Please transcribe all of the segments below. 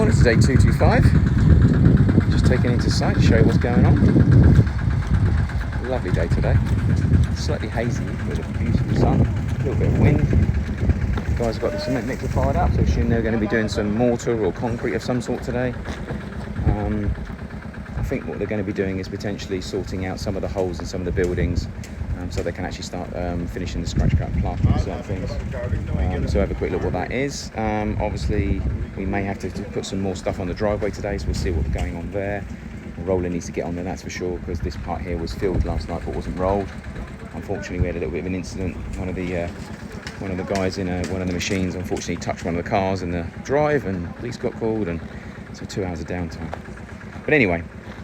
Welcome to day 225. Just taking into site to show you what's going on. Lovely day today. Slightly hazy with a beautiful sun, a little bit of wind. The guys have got the cement mixer fired up, so I assume they're going to be doing some mortar or concrete of some sort today. I think what they're going to be doing is potentially sorting out some of the holes in some of the buildings, so they can actually start finishing the scratch cut and plastering certain things. So have a quick look what that is. Obviously we may have to put some more stuff on the driveway today, so we'll see what's going on there. The roller needs to get on there, that's for sure, because this part here was filled last night but wasn't rolled. Unfortunately we had a little bit of an incident. One of the guys in one of the machines unfortunately touched one of the cars in the drive, and police got called, and so 2 hours of downtime. But anyway,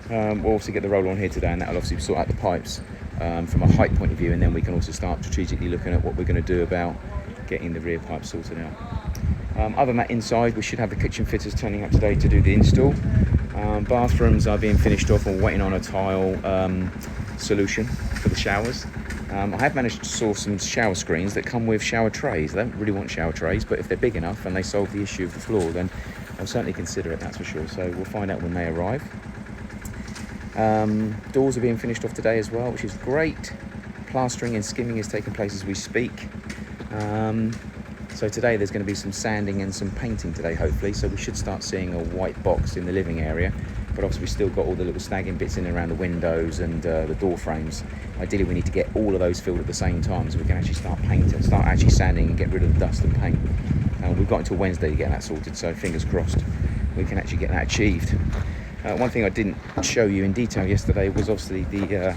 we'll also get the roller on here today, and that'll obviously sort out the pipes from a height point of view, and then we can also start strategically looking at what we're going to do about getting the rear pipe sorted out. Other than that, inside we should have the kitchen fitters turning up today to do the install. Bathrooms are being finished off and waiting on a tile solution for the showers. I have managed to source some shower screens that come with shower trays. I don't really want shower trays, but if they're big enough and they solve the issue of the floor, then I'll certainly consider it, that's for sure. So we'll find out when they arrive. Doors are being finished off today as well, which is great. Plastering and skimming is taking place as we speak. So today there's going to be some sanding and some painting today, hopefully. So we should start seeing a white box in the living area. But obviously we've still got all the little snagging bits in and around the windows and the door frames. Ideally we need to get all of those filled at the same time so we can actually start painting, start actually sanding and get rid of the dust and paint. We've got until Wednesday to get that sorted, so fingers crossed we can actually get that achieved. One thing I didn't show you in detail yesterday was obviously the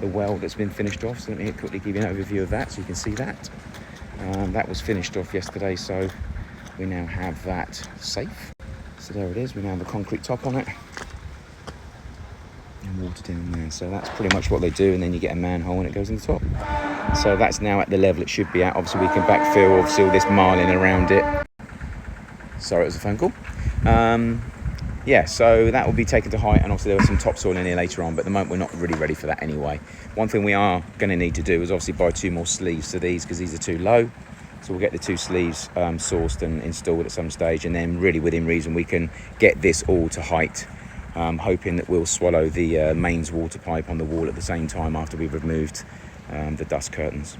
well that's been finished off. So let me quickly give you an overview of that so you can see that. That was finished off yesterday, so we now have that safe. So there it is, we now have the concrete top on it. And water down there, so that's pretty much what they do, and then you get a manhole and it goes in the top. So that's now at the level it should be at. Obviously we can backfill, obviously all this marling around it. Sorry, it was a phone call. Yeah, so that will be taken to height, and obviously there was some topsoil in here later on, but at the moment we're not really ready for that anyway. One thing we are going to need to do is obviously buy 2 more sleeves for these, because these are too low. So we'll get the 2 sleeves sourced and installed at some stage, and then really within reason we can get this all to height, hoping that we'll swallow the mains water pipe on the wall at the same time after we've removed the dust curtains.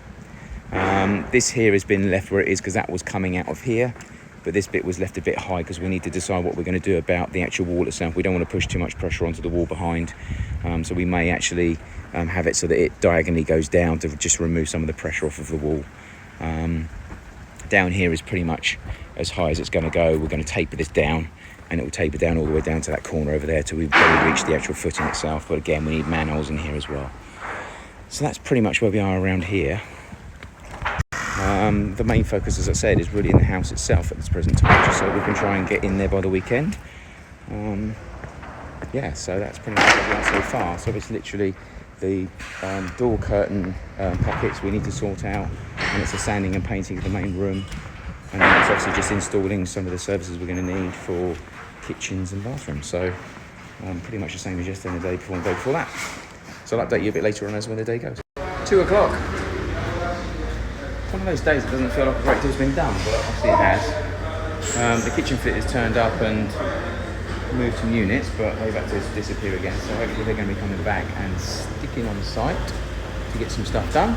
This here has been left where it is because that was coming out of here. But this bit was left a bit high because we need to decide what we're going to do about the actual wall itself. We don't want to push too much pressure onto the wall behind. So we may actually have it so that it diagonally goes down to just remove some of the pressure off of the wall. Down here is pretty much as high as it's going to go. We're going to taper this down, and it will taper down all the way down to that corner over there till we've reached the actual footing itself. But again, we need manholes in here as well. So that's pretty much where we are around here. The main focus, as I said, is really in the house itself at this present time, just so we can try and get in there by the weekend. Yeah, so that's pretty much what we are so far. So it's literally the door curtain pockets we need to sort out, and it's the sanding and painting of the main room, and then it's obviously just installing some of the services we're going to need for kitchens and bathrooms. So pretty much the same as yesterday and the day before and the day before that. So I'll update you a bit later on as when the day goes. 2 o'clock. One of those days it doesn't feel like a great deal's been done, but obviously it has. The kitchen fitters turned up and moved some units, but they've had to disappear again, so hopefully they're going to be coming back and sticking on site to get some stuff done.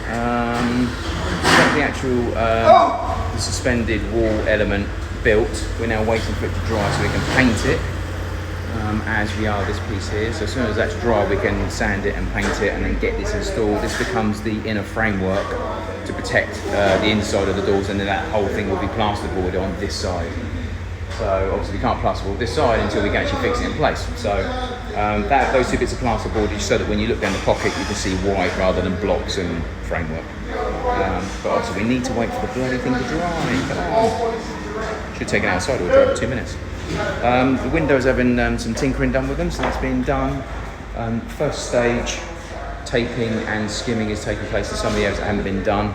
Got the actual the suspended wall element built. We're now waiting for it to dry so we can paint it, as we are this piece here. So as soon as that's dry we can sand it and paint it and then get this installed. This becomes the inner framework to protect the inside of the doors, and then that whole thing will be plasterboard on this side. So obviously we can't plasterboard this side until we can actually fix it in place. So those 2 bits of plasterboard is so that when you look down the pocket you can see white rather than blocks and framework. But obviously we need to wait for the bloody thing to dry. Come on. Should take it outside, it'll dry for 2 minutes. The windows having some tinkering done with them, so that's been done. First stage, taping and skimming is taking place in some of the areas that haven't been done.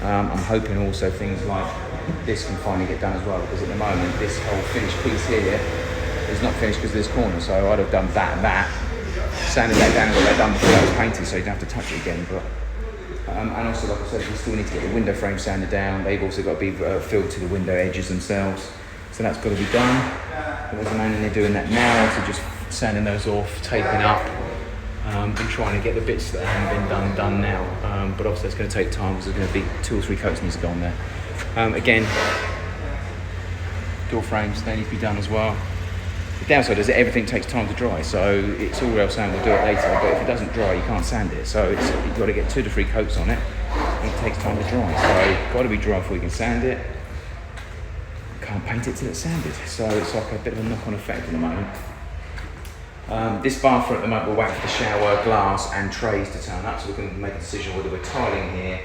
I'm hoping also things like this can finally get done as well, because at the moment this whole finished piece here is not finished because of this corner, so I'd have done that and that, sanded that down and got that done before that was painted, so you don't have to touch it again. But and also, like I said, we still need to get the window frame sanded down. They've also got to be filled to the window edges themselves, so that's got to be done. But there's a man in there doing that now, so just sanding those off, taping up, and trying to get the bits that haven't been done now. But obviously that's going to take time because there's going to be 2 or 3 coats needs to go on there. Again, door frames, they need to be done as well. The downside is that everything takes time to dry, so it's all well saying we'll do it later, but if it doesn't dry, you can't sand it. So you've got to get 2 to 3 coats on it, and it takes time to dry. So got to be dry before you can sand it. Can't paint it till it's sanded, so it's like a bit of a knock-on effect at the moment. This bathroom at the moment, we're waiting for the shower, glass and trays to turn up, so we can make a decision whether we're tiling here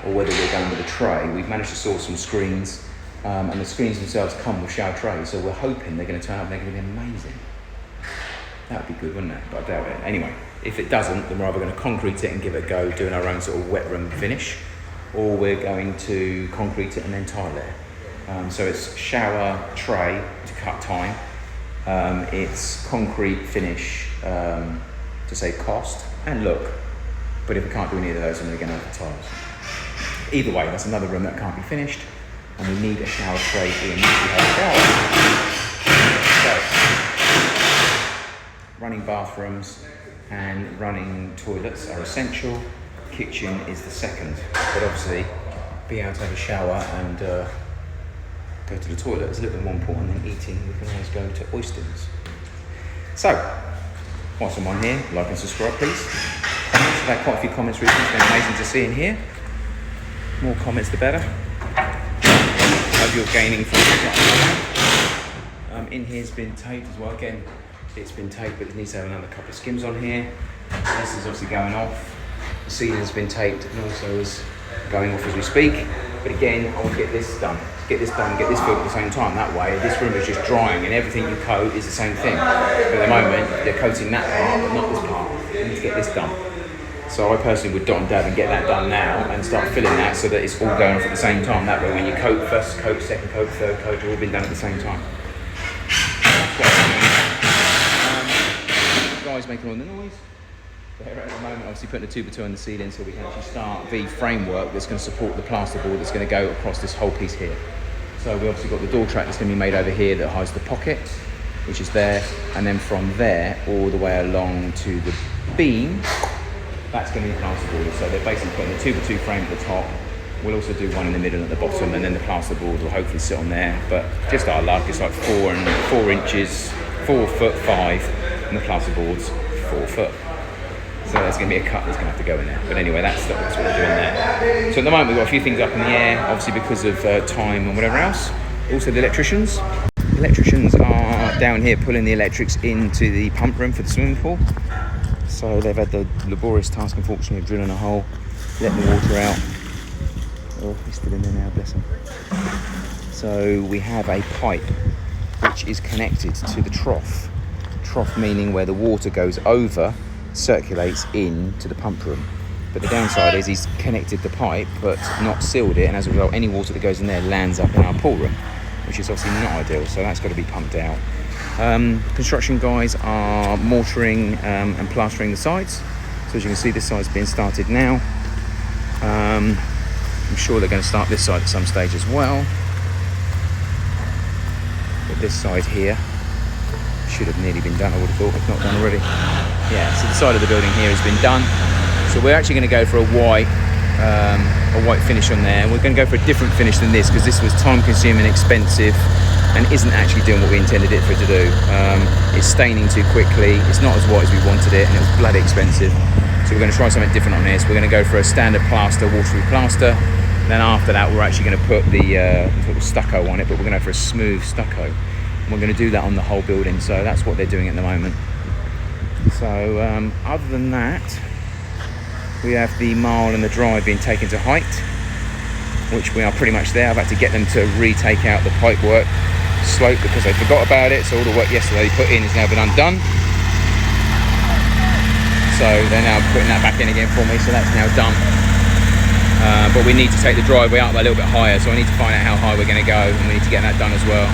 or whether we're going with a tray. We've managed to source some screens, and the screens themselves come with shower trays, so we're hoping they're going to turn up and they're going to be amazing. That would be good, wouldn't it? But I doubt it. Anyway, if it doesn't, then we're either going to concrete it and give it a go, doing our own sort of wet room finish, or we're going to concrete it and then tile it. So it's shower tray to cut time. It's concrete finish to save cost and look. But if we can't do any of those, then we're going to have the tiles. Either way, that's another room that can't be finished, and we need a shower tray in to have a shower. So, running bathrooms and running toilets are essential. Kitchen is the second, but obviously, being able to have a shower and go to the toilet is a little bit more important than eating. We can always go to oysters. So, whilst I'm on here, like and subscribe please. I've had quite a few comments recently, it's been amazing to see in here. More comments the better. Hope you're gaining from it. In here's been taped as well. Again, it's been taped, but it needs to have another couple of skims on here. This is obviously going off. The ceiling's been taped and also is going off as we speak. But again, I want to get this done, get this filled at the same time. That way, this room is just drying and everything you coat is the same thing. But at the moment, they're coating that part, but not this part. We need to get this done. So I personally would dot and dab and get that done now and start filling that so that it's all going off at the same time. That way, when you coat first coat, second coat, third coat, they've all been done at the same time. Guys making all the noise. There at the moment, obviously putting a 2x2 on the ceiling so we can actually start the framework that's going to support the plasterboard that's going to go across this whole piece here. So we obviously got the door track that's going to be made over here that hides the pocket, which is there, and then from there all the way along to the beam, that's going to be plasterboard. So they're basically putting a 2x2 frame at the top. We'll also do one in the middle at the bottom, and then the plasterboard will hopefully sit on there. But just our luck, it's like 4 inches, 4 foot 5, and the plasterboard's 4 foot. So there's going to be a cut that's going to have to go in there. But anyway, that's what we're doing there. So at the moment, we've got a few things up in the air, obviously because of time and whatever else. Also the electricians. The electricians are down here pulling the electrics into the pump room for the swimming pool. So they've had the laborious task, unfortunately, of drilling a hole, letting the water out. Oh, he's still in there now, bless him. So we have a pipe which is connected to the trough. Trough meaning where the water goes over, circulates into the pump room. But the downside is he's connected the pipe but not sealed it, and as a result any water that goes in there lands up in our pool room, which is obviously not ideal, so that's got to be pumped out. Construction guys are mortaring and plastering the sides, so as you can see this side's being started now. I'm sure they're going to start this side at some stage as well, but this side here should have nearly been done, I would have thought, if not done already. Yeah, so the side of the building here has been done. So we're actually going to go for a white finish on there. We're going to go for a different finish than this because this was time-consuming, expensive, and isn't actually doing what we intended it for it to do. It's staining too quickly. It's not as white as we wanted it, and it was bloody expensive. So we're going to try something different on this. We're going to go for a standard plaster, waterproof plaster. Then after that, we're actually going to put the sort of stucco on it, but we're going to go for a smooth stucco. And we're going to do that on the whole building. So that's what they're doing at the moment. So other than that, we have the marl and the drive being taken to height, which we are pretty much there. I've had to get them to retake out the pipe work slope because they forgot about it. So all the work yesterday put in has now been undone. So they're now putting that back in again for me. So that's now done. But we need to take the driveway up a little bit higher. So I need to find out how high we're going to go, and we need to get that done as well.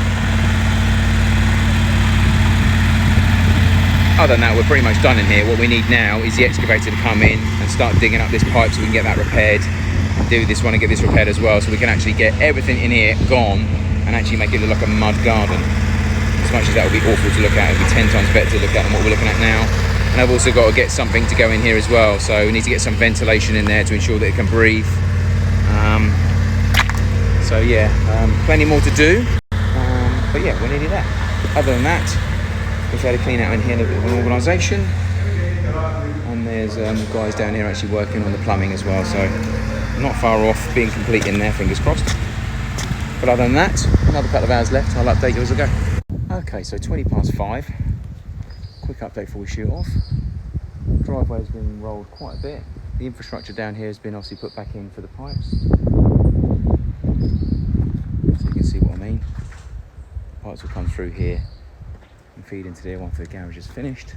Other than that, we're pretty much done in here. What we need now is the excavator to come in and start digging up this pipe so we can get that repaired. Do this one and get this repaired as well, so we can actually get everything in here gone and actually make it look like a mud garden. as much as that would be awful to look at, it would be 10 times better to look at than what we're looking at now. And I've also got to get something to go in here as well, so we need to get some ventilation in there to ensure that it can breathe. So yeah, plenty more to do, but yeah, we're nearly there. Other than that, we've had a clean out in here, a bit of an organisation, and there's guys down here actually working on the plumbing as well, so not far off being complete in there, fingers crossed. But other than that, another couple of hours left. I'll update you as I go. Okay, so 5:20. Quick update before we shoot off. Driveway has been rolled quite a bit. The infrastructure down here has been obviously put back in for the pipes. So you can see what I mean. Pipes will come through here and feed into there once the garage is finished.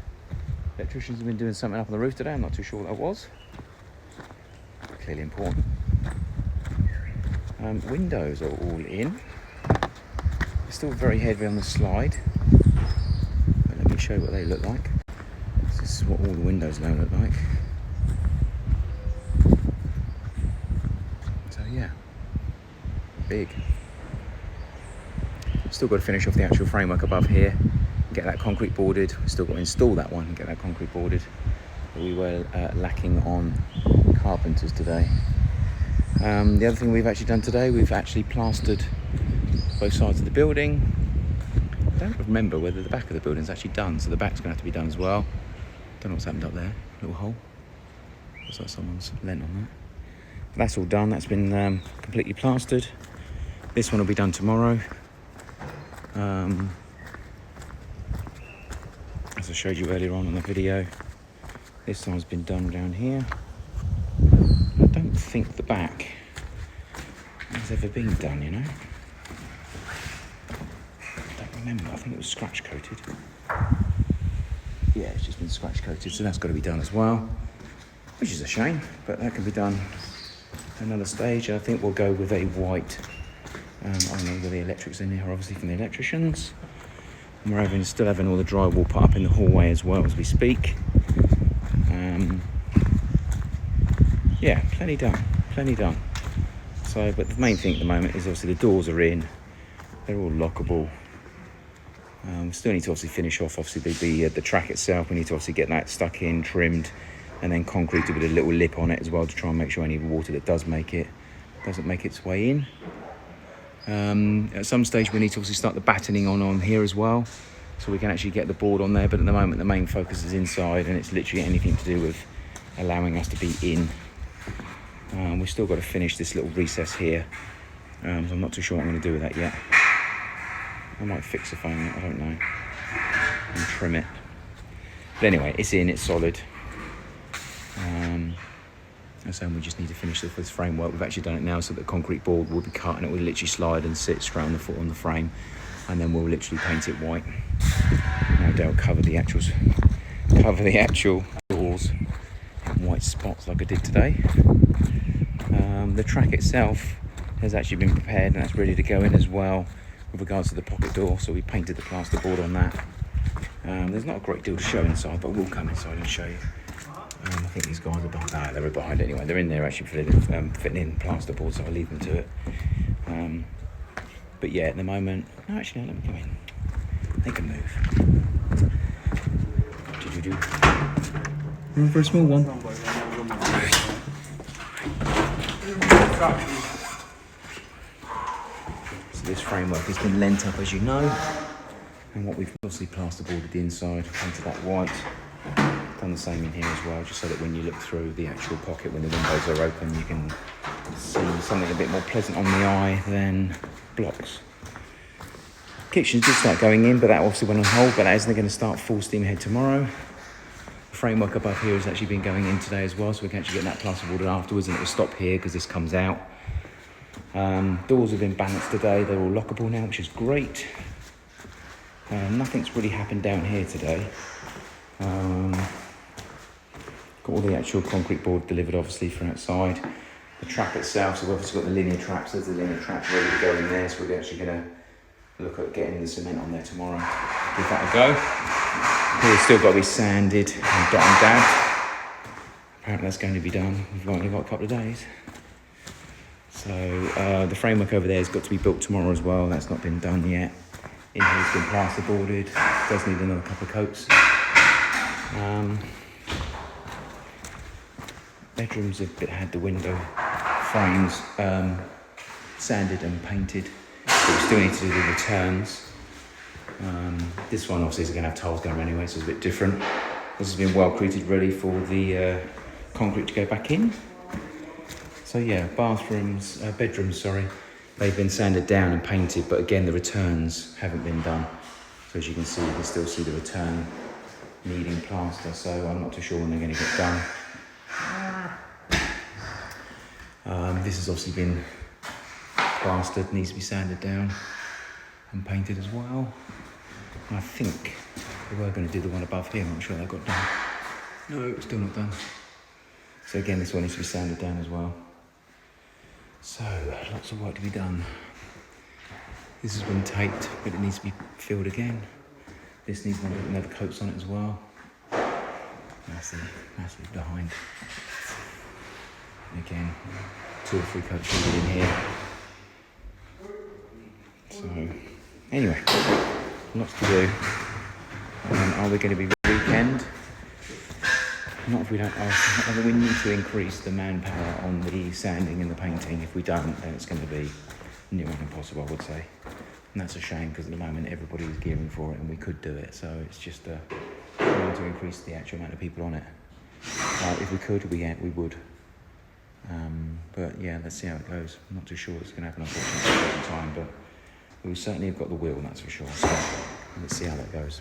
Electricians have been doing something up on the roof today. I'm not too sure what that was. Clearly important. Windows are all in. They're still very heavy on the slide. But let me show you what they look like. This is what all the windows now look like. So yeah, big. Still got to finish off the actual framework above here, get that concrete boarded. Still got to install that one and get that concrete boarded. But we were lacking on carpenters today. The other thing we've actually done today, we've actually plastered both sides of the building. I don't remember whether the back of the building's actually done, so the back's going to have to be done as well. Don't know what's happened up there, little hole. Looks like someone's lent on that. But that's all done, that's been completely plastered. This one will be done tomorrow. As I showed you earlier on the video, this side's been done down here. I don't think the back has ever been done, you know. I don't remember, I think it was scratch coated. Yeah, it's just been scratch coated, so that's got to be done as well, which is a shame, but that can be done another stage. I think we'll go with a white, I don't know whether the electrics in here are obviously from the electricians. And we're still having all the drywall put up in the hallway as well as we speak. Yeah, plenty done. So, but the main thing at the moment is obviously the doors are in, they're all lockable. We still need to obviously finish off obviously the track itself. We need to obviously get that stuck in, trimmed, and then concreted with a little lip on it as well to try and make sure any water that doesn't make its way in. At some stage we need to obviously start the battening on here as well, so we can actually get the board on there, but at the moment the main focus is inside, and it's literally anything to do with allowing us to be in. We've still got to finish this little recess here, so I'm not too sure what I'm going to do with that yet. I might fix the foam, I don't know, and trim it. But anyway, it's in, it's solid. And so we just need to finish this framework. We've actually done it now, so that the concrete board will be cut and it will literally slide and sit straight on the foot on the frame, and then we'll literally paint it white. No doubt cover the actual doors in white spots like I did today. The track itself has actually been prepared and that's ready to go in as well with regards to the pocket door, so we painted the plasterboard on that. There's not a great deal to show inside, but we'll come inside and show you. I think these guys are behind. They're behind anyway. They're in there actually fitting in plasterboard, so I'll leave them to it. But yeah, at the moment, no, actually, no, let me come in. They can move. Room for a small one. So this framework has been lent up, as you know, and what we've obviously plasterboarded the inside, painted that white. Done the same in here as well, just so that when you look through the actual pocket, when the windows are open, you can see something a bit more pleasant on the eye than blocks. Kitchen did start going in, but that obviously went on hold, but that isn't going to start full steam ahead tomorrow. The framework above here has actually been going in today as well, so we can actually get that plasterboarded afterwards, and it will stop here because this comes out. Doors have been balanced today, they're all lockable now, which is great. Nothing's really happened down here today. Got all the actual concrete board delivered obviously from outside. The trap itself, so we've obviously got the linear traps, there's the linear traps ready to go in there, so we're actually going to look at getting the cement on there tomorrow. Give that a go. Here's still got to be sanded and dot and dabbed. Apparently that's going to be done. We've only got a couple of days. So the framework over there has got to be built tomorrow as well. That's not been done yet. In here's been plasterboarded, does need another couple of coats. Bedrooms have had the window frames sanded and painted, but we still need to do the returns. This one obviously is going to have tiles going anyway, so it's a bit different. This has been well treated, ready for the concrete to go back in. So yeah, bedrooms, sorry, they've been sanded down and painted, but again the returns haven't been done. So as you can see, you can still see the return needing plaster, so I'm not too sure when they're going to get done. This has obviously been plastered, needs to be sanded down and painted as well. And I think they were going to do the one above here, I'm not sure that got done. No, still not done. So again, this one needs to be sanded down as well. So, lots of work to be done. This has been taped, but it needs to be filled again. This needs another coats on it as well. Massive behind. And again, 2 or 3 coats needed in here. So, anyway, lots to do. Are we going to be ready weekend? Not if we don't. I think we need to increase the manpower on the sanding and the painting. If we don't, then it's going to be near impossible, I would say. And that's a shame, because at the moment everybody is gearing for it and we could do it. So it's just trying to increase the actual amount of people on it. If we could, we would. But yeah, let's see how it goes. I'm not too sure what's going to happen, unfortunately, at the time, but we certainly have got the will, that's for sure. So let's see how that goes.